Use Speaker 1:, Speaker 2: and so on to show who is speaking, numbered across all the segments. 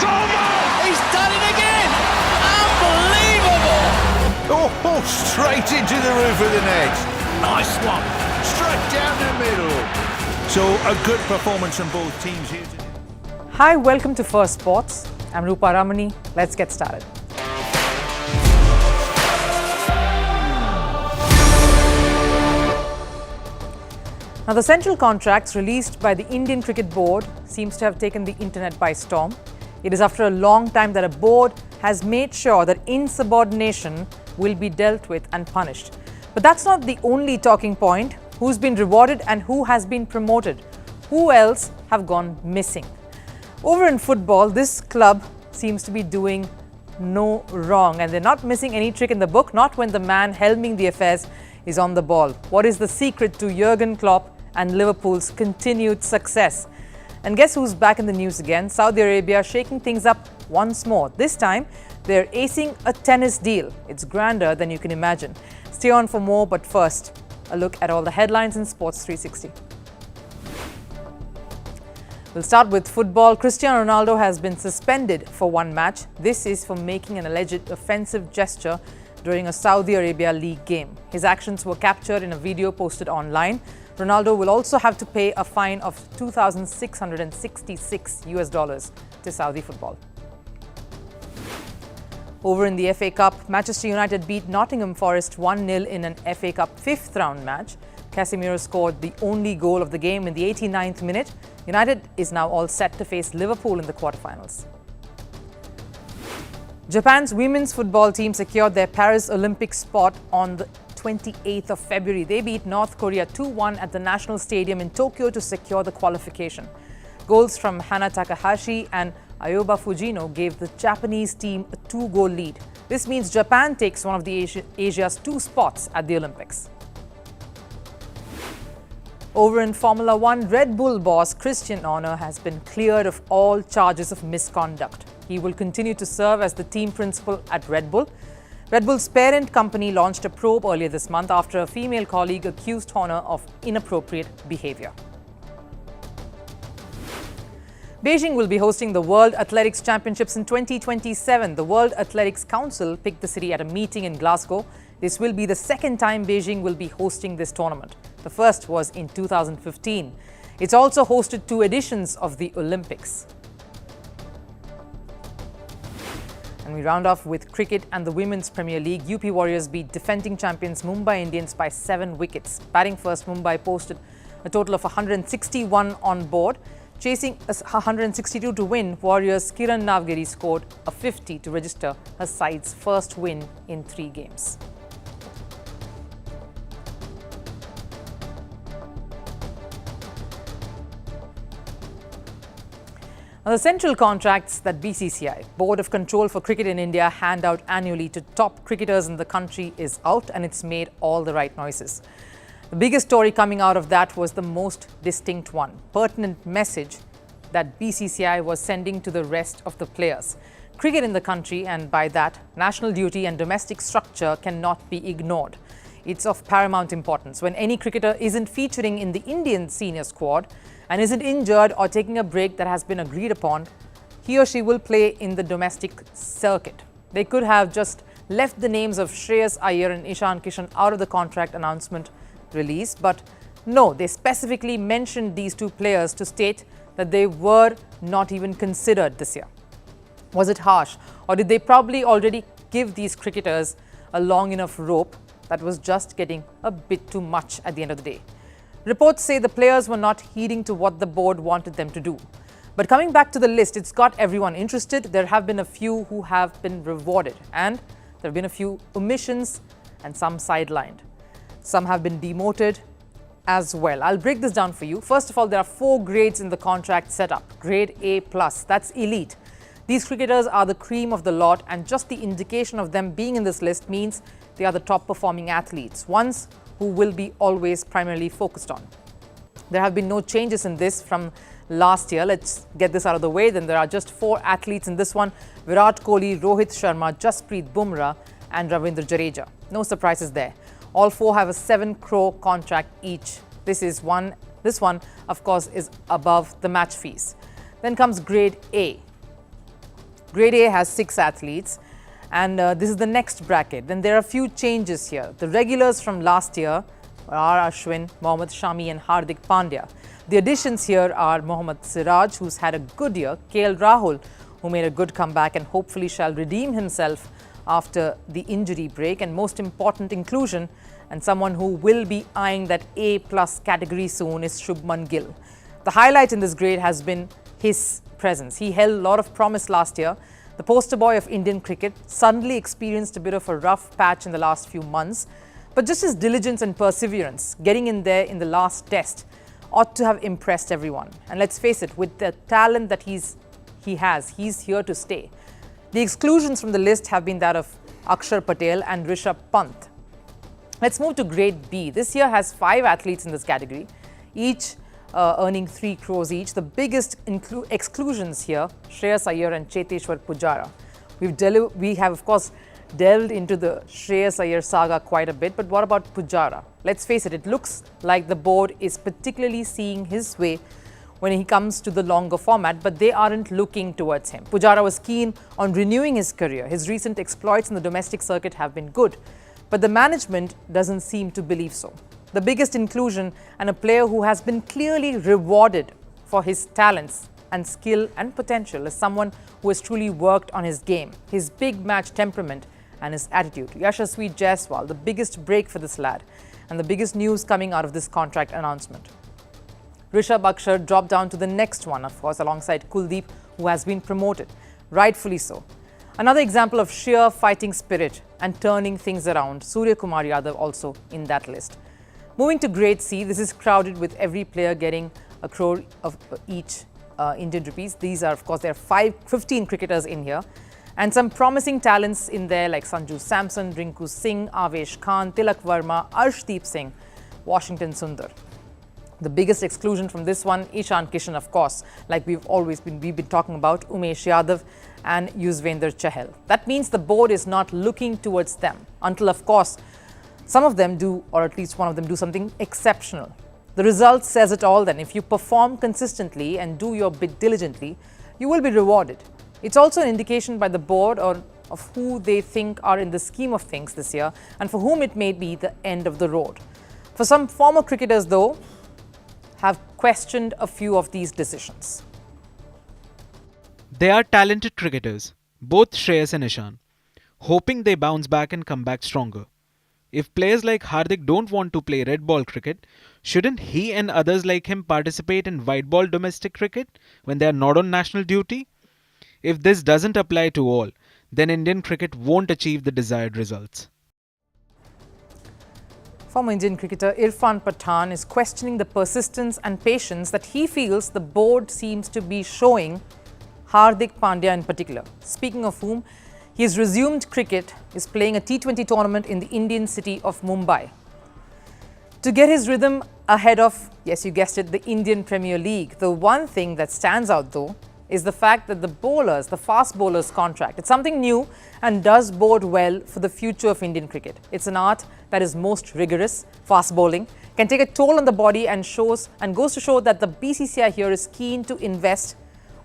Speaker 1: He's done it again! Unbelievable!
Speaker 2: Oh, straight into the roof of the net.
Speaker 1: Nice one.
Speaker 2: Straight down the middle. So a good performance from both teams here today.
Speaker 3: Hi, welcome to Firstpost. I'm Rupha Ramani. Let's get started. Now, the central contracts released by the Indian Cricket Board seems to have taken the internet by storm. It is after a long time that a board has made sure that insubordination will be dealt with and punished. But that's not the only talking point. Who's been rewarded and who has been promoted? Who else have gone missing? Over in football, this club seems to be doing no wrong, and they're not missing any trick in the book, not when the man helming the affairs is on the ball. What is the secret to Jurgen Klopp and Liverpool's continued success? And guess who's back in the news again? Saudi Arabia shaking things up once more. This time, they're acing a tennis deal. It's grander than you can imagine. Stay on for more, but first, a look at all the headlines in Sports 360. We'll start with football. Cristiano Ronaldo has been suspended for one match. This is for making an alleged offensive gesture during a Saudi Arabia League game. His actions were captured in a video posted online. Ronaldo will also have to pay a fine of $2,666 to Saudi football. Over in the FA Cup, Manchester United beat Nottingham Forest 1-0 in an FA Cup fifth round match. Casemiro scored the only goal of the game in the 89th minute. United is now all set to face Liverpool in the quarterfinals. Japan's women's football team secured their Paris Olympic spot on the 28th of February. They beat North Korea 2-1 at the National Stadium in Tokyo to secure the qualification. Goals from Hana Takahashi and Ayoba Fujino gave the Japanese team a 2-goal lead. This means Japan takes one of the Asia's two spots at the Olympics. Over in Formula One, Red Bull boss Christian Horner has been cleared of all charges of misconduct. He will continue to serve as the team principal at Red Bull. Red Bull's parent company launched a probe earlier this month after a female colleague accused Horner of inappropriate behavior. Beijing will be hosting the World Athletics Championships in 2027. The World Athletics Council picked the city at a meeting in Glasgow. This will be the second time Beijing will be hosting this tournament. The first was in 2015. It's also hosted two editions of the Olympics. And we round off with cricket and the Women's Premier League. UP Warriors beat defending champions Mumbai Indians by 7 wickets. Batting first, Mumbai posted a total of 161 on board. Chasing 162 to win, Warriors' Kiran Navgiri scored a 50 to register her side's first win in 3 games. Now, the central contracts that BCCI, Board of Control for Cricket in India, hand out annually to top cricketers in the country is out, and it's made all the right noises. The biggest story coming out of that was the most distinct one, pertinent message that BCCI was sending to the rest of the players. Cricket in the country, and by that, national duty and domestic structure cannot be ignored. It's of paramount importance. When any cricketer isn't featuring in the Indian senior squad and isn't injured or taking a break that has been agreed upon, he or she will play in the domestic circuit. They could have just left the names of Shreyas, Iyer and Ishan, Kishan out of the contract announcement release, but no, they specifically mentioned these two players to state that they were not even considered this year. Was it harsh, or did they probably already give these cricketers a long enough rope that was just getting a bit too much at the end of the day? Reports say the players were not heeding to what the board wanted them to do. But coming back to the list, it's got everyone interested. There have been a few who have been rewarded, and there have been a fe+few omissions and some sidelined. Some have been demoted as well. I'll break this down for you. First of all, there are 4 grades in the contract setup. Grade A+, that's elite. These cricketers are the cream of the lot, and just the indication of them being in this list means they are the top performing athletes, ones who will be always primarily focused on. There have been no changes in this from last year. Let's get this out of the way. Then there are just 4 athletes in this one: Virat Kohli, Rohit Sharma, Jasprit Bumrah and Ravindra Jadeja. No surprises there. All 4 have a 7 crore contract each. This one, of course, is above the match fees. Then comes grade A. Grade A has 6 athletes, and this is the next bracket. Then there are a few changes here. The regulars from last year are Ashwin, Mohammad Shami and Hardik Pandya. The additions here are Mohammad Siraj, who's had a good year, KL Rahul, who made a good comeback and hopefully shall redeem himself after the injury break, and most important inclusion, and someone who will be eyeing that A+ category soon, is Shubman Gill. The highlight in this grade has been his presence. He held a lot of promise last year. The poster boy of Indian cricket suddenly experienced a bit of a rough patch in the last few months, but just his diligence and perseverance, getting in there in the last test, ought to have impressed everyone. And let's face it, with the talent that he has, he's here to stay. The exclusions from the list have been that of Akshar Patel and Rishabh Pant. Let's move to Grade B. This year has 5 athletes in this category, each earning 3 crores each. The biggest exclusions here, Shreyas, Iyer and Cheteshwar Pujara. We have, of course, delved into the Shreyas Iyer saga quite a bit, but what about Pujara? Let's face it looks like the board is particularly seeing his way when he comes to the longer format, but they aren't looking towards him. Pujara was keen on renewing his career. His recent exploits in the domestic circuit have been good, but the management doesn't seem to believe so. The biggest inclusion, and a player who has been clearly rewarded for his talents and skill and potential, is someone who has truly worked on his game, his big match temperament and his attitude. Yashasvi Jaiswal, the biggest break for this lad and the biggest news coming out of this contract announcement. Rishabh Akshar dropped down to the next one, of course, alongside Kuldeep, who has been promoted, rightfully so. Another example of sheer fighting spirit and turning things around, Surya Kumar Yadav also in that list. Moving to Grade C, this is crowded with every player getting a crore of each Indian rupees. These are, of course, there are 15 cricketers in here, and some promising talents in there like Sanju Samson, Rinku Singh, Avesh Khan, Tilak Verma, Arshdeep Singh, Washington Sundar. The biggest exclusion from this one, Ishan, Kishan, of course, like we've been talking about, Umesh Yadav and Yuzvendra Chahal. That means the board is not looking towards them until, of course, some of them do, or at least one of them do something exceptional. The result says it all then. If you perform consistently and do your bit diligently, you will be rewarded. It's also an indication by the board of who they think are in the scheme of things this year and for whom it may be the end of the road. For some former cricketers, though, have questioned a few of these decisions.
Speaker 4: They are talented cricketers, both Shreyas and Ishan, hoping they bounce back and come back stronger. If players like Hardik don't want to play red ball cricket, shouldn't he and others like him participate in white ball domestic cricket when they are not on national duty? If this doesn't apply to all, then Indian cricket won't achieve the desired results.
Speaker 3: Former Indian cricketer Irfan Pathan is questioning the persistence and patience that he feels the board seems to be showing Hardik Pandya in particular. Speaking of whom, he has resumed cricket, is playing a T20 tournament in the Indian city of Mumbai. To get his rhythm ahead of, yes, you guessed it, the Indian Premier League. The one thing that stands out, though, is the fact that the fast bowlers contract, it's something new and does bode well for the future of Indian cricket. It's an art that is most rigorous. Fast bowling can take a toll on the body and goes to show that the BCCI here is keen to invest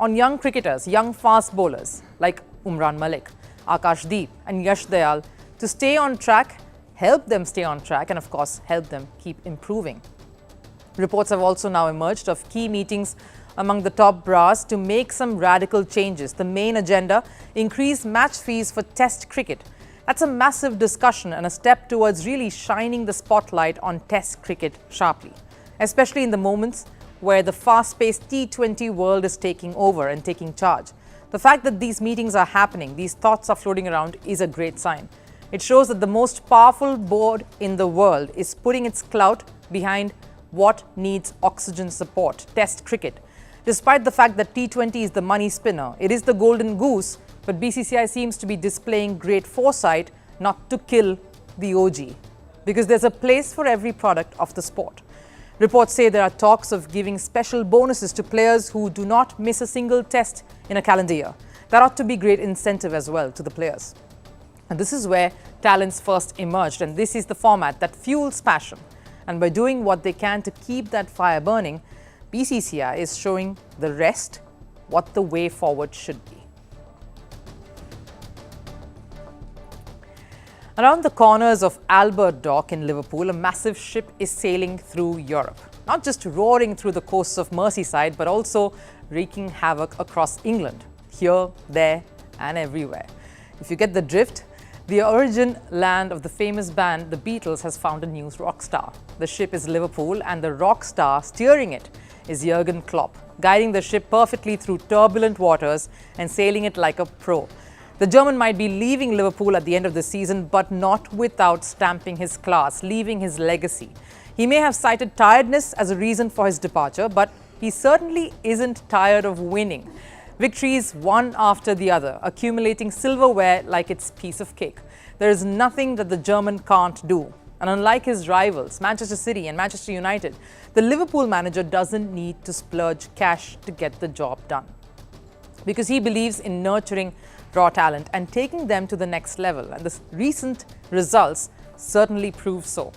Speaker 3: on young cricketers, young fast bowlers like Umran Malik, Akash Deep and Yash Dayal to stay on track, help them stay on track and of course help them keep improving. Reports have also now emerged of key meetings among the top brass to make some radical changes. The main agenda, increase match fees for Test cricket. That's a massive discussion and a step towards really shining the spotlight on Test cricket sharply, especially in the moments where the fast-paced T20 world is taking over and taking charge. The fact that these meetings are happening, these thoughts are floating around, is a great sign. It shows that the most powerful board in the world is putting its clout behind what needs oxygen support, Test cricket. Despite the fact that T20 is the money spinner, it is the golden goose, but BCCI seems to be displaying great foresight not to kill the OG, because there's a place for every product of the sport. Reports say there are talks of giving special bonuses to players who do not miss a single test in a calendar year. That ought to be great incentive as well to the players. And this is where talents first emerged, and this is the format that fuels passion. And by doing what they can to keep that fire burning, BCCI is showing the rest what the way forward should be. Around the corners of Albert Dock in Liverpool, a massive ship is sailing through Europe. Not just roaring through the coasts of Merseyside, but also wreaking havoc across England, here, there, and everywhere. If you get the drift, the origin land of the famous band The Beatles has found a new rock star. The ship is Liverpool, and the rock star steering it is Jurgen Klopp, guiding the ship perfectly through turbulent waters and sailing it like a pro. The German might be leaving Liverpool at the end of the season, but not without stamping his class, leaving his legacy. He may have cited tiredness as a reason for his departure, but he certainly isn't tired of winning. Victories one after the other, accumulating silverware like it's piece of cake. There is nothing that the German can't do. And unlike his rivals, Manchester City and Manchester United, the Liverpool manager doesn't need to splurge cash to get the job done. Because he believes in nurturing raw talent and taking them to the next level. And the recent results certainly prove so.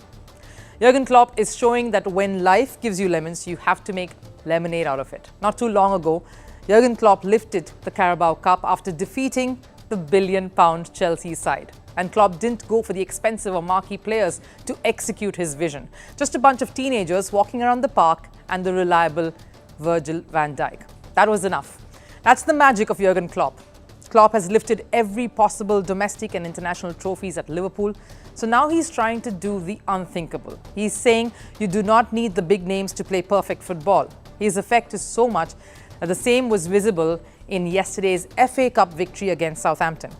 Speaker 3: Jurgen Klopp is showing that when life gives you lemons, you have to make lemonade out of it. Not too long ago, Jurgen Klopp lifted the Carabao Cup after defeating the billion-pound Chelsea side. And Klopp didn't go for the expensive or marquee players to execute his vision. Just a bunch of teenagers walking around the park and the reliable Virgil van Dijk. That was enough. That's the magic of Jurgen Klopp. Klopp has lifted every possible domestic and international trophies at Liverpool, so now he's trying to do the unthinkable. He's saying you do not need the big names to play perfect football. His effect is so much that the same was visible in yesterday's FA Cup victory against Southampton.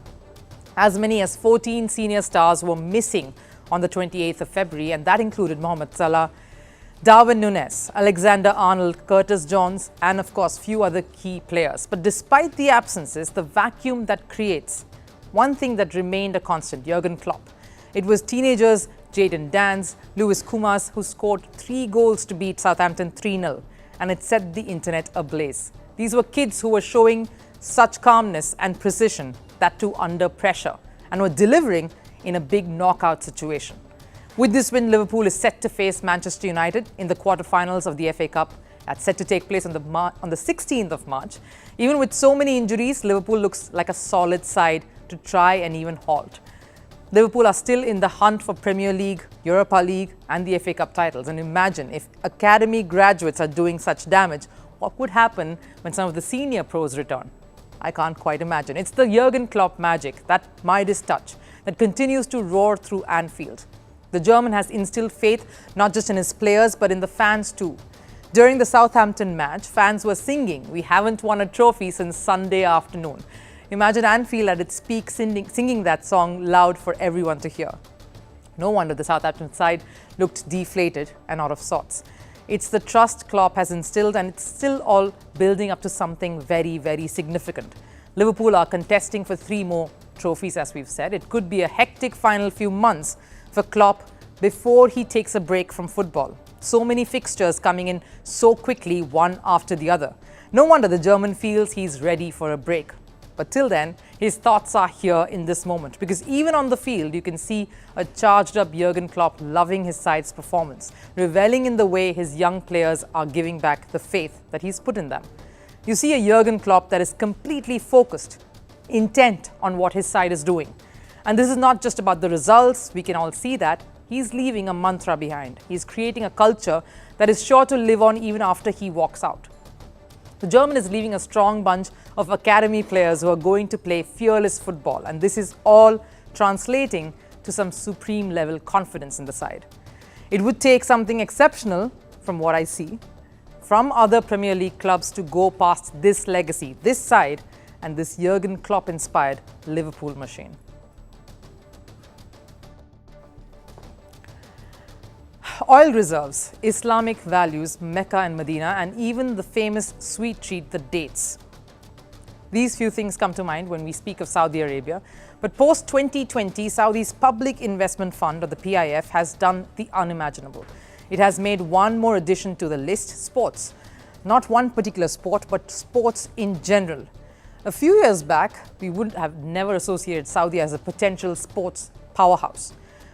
Speaker 3: As many as 14 senior stars were missing on the 28th of February, and that included Mohamed Salah, Darwin Núñez, Alexander-Arnold, Curtis Jones, and of course few other key players. But despite the absences, the vacuum that creates, one thing that remained a constant: Jurgen Klopp. It was teenagers Jadon Danns, Lewis Kumas who scored 3 goals to beat Southampton 3-0, and it set the internet ablaze. These were kids who were showing such calmness and precision, that too under pressure, and were delivering in a big knockout situation. With this win, Liverpool is set to face Manchester United in the quarterfinals of the FA Cup. That's set to take place on the 16th of March. Even with so many injuries, Liverpool looks like a solid side to try and even halt. Liverpool are still in the hunt for Premier League, Europa League and the FA Cup titles. And imagine if academy graduates are doing such damage, what would happen when some of the senior pros return? I can't quite imagine. It's the Jurgen Klopp magic, that Midas touch, that continues to roar through Anfield. The German has instilled faith not just in his players but in the fans too. During the Southampton match, fans were singing, "We haven't won a trophy since Sunday afternoon." Imagine Anfield at its peak singing that song loud for everyone to hear. No wonder the Southampton side looked deflated and out of sorts. It's the trust Klopp has instilled, and it's still all building up to something very, very significant. Liverpool are contesting for 3 more trophies, as we've said. It could be a hectic final few months for Klopp before he takes a break from football. So many fixtures coming in so quickly, one after the other. No wonder the German feels he's ready for a break. But till then, his thoughts are here in this moment, because even on the field, you can see a charged up Jurgen Klopp loving his side's performance, reveling in the way his young players are giving back the faith that he's put in them. You see a Jurgen Klopp that is completely focused, intent on what his side is doing. And this is not just about the results, we can all see that. He's leaving a mantra behind. He's creating a culture that is sure to live on even after he walks out. The German is leaving a strong bunch of academy players who are going to play fearless football, and this is all translating to some supreme level confidence in the side. It would take something exceptional, from what I see, from other Premier League clubs to go past this legacy, this side, and this Jurgen Klopp-inspired Liverpool machine. Oil reserves, Islamic values, Mecca and Medina, and even the famous sweet treat, the dates. These few things come to mind when we speak of Saudi Arabia. But post-2020, Saudi's Public Investment Fund, or the PIF, has done the unimaginable. It has made one more addition to the list: sports. Not one particular sport, but sports in general. A few years back, we would have never associated Saudi as a potential sports powerhouse.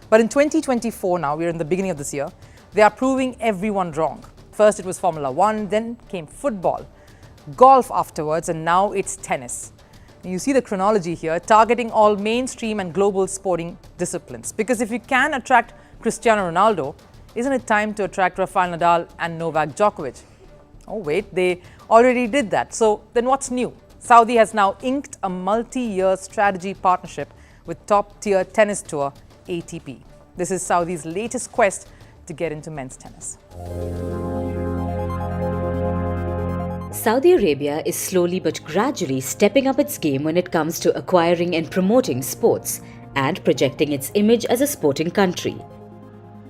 Speaker 3: But in 2024 now, we're in the beginning of this year, they are proving everyone wrong. First it was Formula 1, then came football, golf afterwards, and now it's tennis. You see the chronology here, targeting all mainstream and global sporting disciplines. Because if you can attract Cristiano Ronaldo, isn't it time to attract Rafael Nadal and Novak Djokovic? Oh wait, they already did that. So then what's new? Saudi has now inked a multi-year strategy partnership with top-tier tennis tour ATP. This is Saudi's latest quest to get into men's tennis.
Speaker 5: Saudi Arabia is slowly but gradually stepping up its game when it comes to acquiring and promoting sports and projecting its image as a sporting country.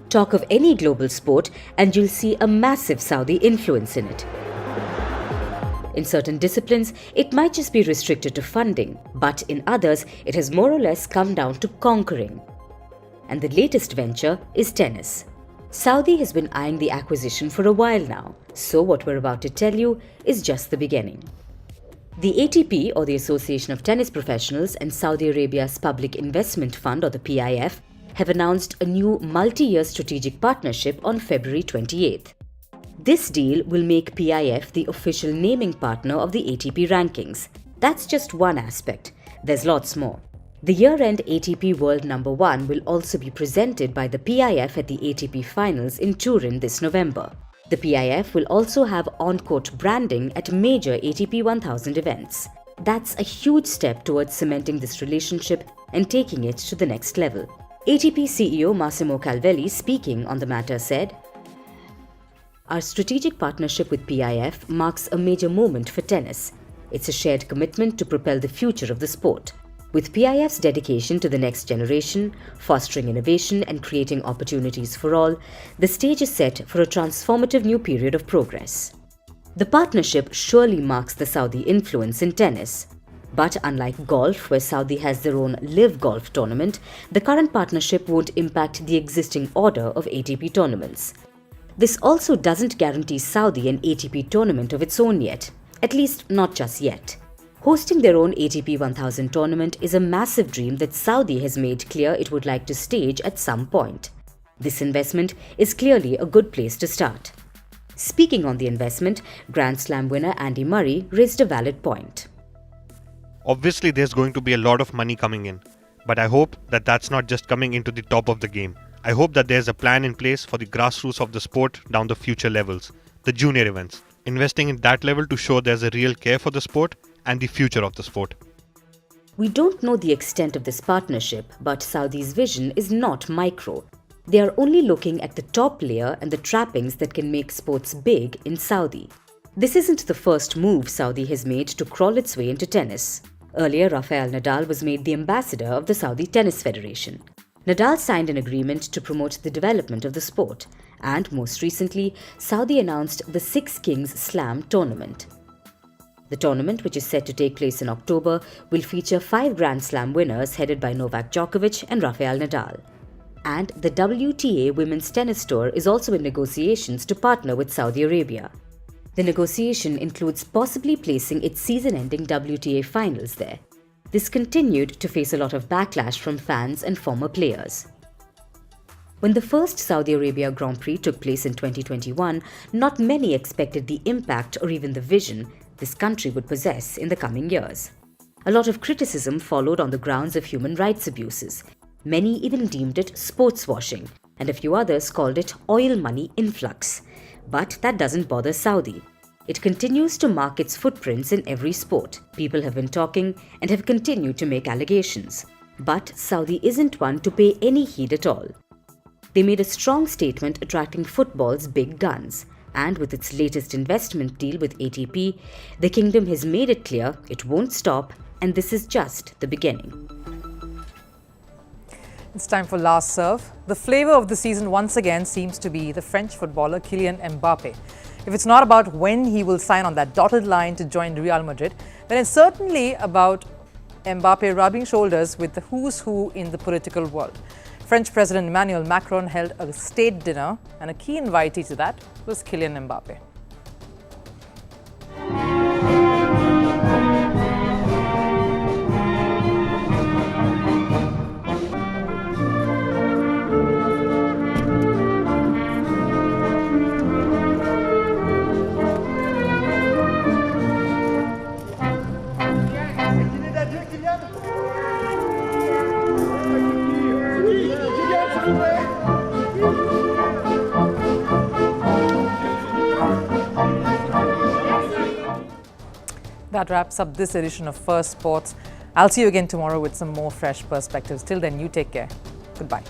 Speaker 5: Talk of any global sport and you'll see a massive Saudi influence in it. In certain disciplines, it might just be restricted to funding, but in others, it has more or less come down to conquering. And the latest venture is tennis. Saudi has been eyeing the acquisition for a while now, so what we're about to tell you is just the beginning. The ATP, or the Association of Tennis Professionals, and Saudi Arabia's Public Investment Fund, or the PIF, have announced a new multi-year strategic partnership on February 28th. This deal will make PIF the official naming partner of the ATP rankings. That's just one aspect. There's lots more. The year-end ATP World No. 1 will also be presented by the PIF at the ATP Finals in Turin this November. The PIF will also have on-court branding at major ATP 1000 events. That's a huge step towards cementing this relationship and taking it to the next level. ATP CEO Massimo Calvelli, speaking on the matter, said, "Our strategic partnership with PIF marks a major moment for tennis. It's a shared commitment to propel the future of the sport. With PIF's dedication to the next generation, fostering innovation and creating opportunities for all, the stage is set for a transformative new period of progress." The partnership surely marks the Saudi influence in tennis. But unlike golf, where Saudi has their own Live Golf tournament, the current partnership won't impact the existing order of ATP tournaments. This also doesn't guarantee Saudi an ATP tournament of its own yet, at least not just yet. Hosting their own ATP 1000 tournament is a massive dream that Saudi has made clear it would like to stage at some point. This investment is clearly a good place to start. Speaking on the investment, Grand Slam winner Andy Murray raised a valid point.
Speaker 6: Obviously, there's going to be a lot of money coming in, but I hope that that's not just coming into the top of the game. I hope that there's a plan in place for the grassroots of the sport down the future levels, the junior events, investing in that level to show there's a real care for the sport and the future of the sport.
Speaker 5: We don't know the extent of this partnership, but Saudi's vision is not micro. They are only looking at the top layer and the trappings that can make sports big in Saudi. This isn't the first move Saudi has made to crawl its way into tennis. Earlier, Rafael Nadal was made the ambassador of the Saudi Tennis Federation. Nadal signed an agreement to promote the development of the sport, and most recently, Saudi announced the Six Kings Slam tournament. The tournament, which is set to take place in October, will feature 5 Grand Slam winners headed by Novak Djokovic and Rafael Nadal. And the WTA Women's Tennis Tour is also in negotiations to partner with Saudi Arabia. The negotiation includes possibly placing its season-ending WTA finals there. This continued to face a lot of backlash from fans and former players. When the first Saudi Arabia Grand Prix took place in 2021, not many expected the impact or even the vision this country would possess in the coming years. A lot of criticism followed on the grounds of human rights abuses. Many even deemed it sports washing, and a few others called it oil money influx. But that doesn't bother Saudi. It continues to mark its footprints in every sport. People have been talking and have continued to make allegations. But Saudi isn't one to pay any heed at all. They made a strong statement attracting football's big guns. And with its latest investment deal with ATP, the kingdom has made it clear it won't stop, and this is just the beginning.
Speaker 3: It's time for Last Serve. The flavour of the season once again seems to be the French footballer Kylian Mbappe. If it's not about when he will sign on that dotted line to join Real Madrid, then it's certainly about Mbappe rubbing shoulders with the who's who in the political world. French President Emmanuel Macron held a state dinner, and a key invitee to that was Kylian Mbappe. That wraps up this edition of First Sports. I'll see you again tomorrow with some more fresh perspectives. Till then, you take care. Goodbye.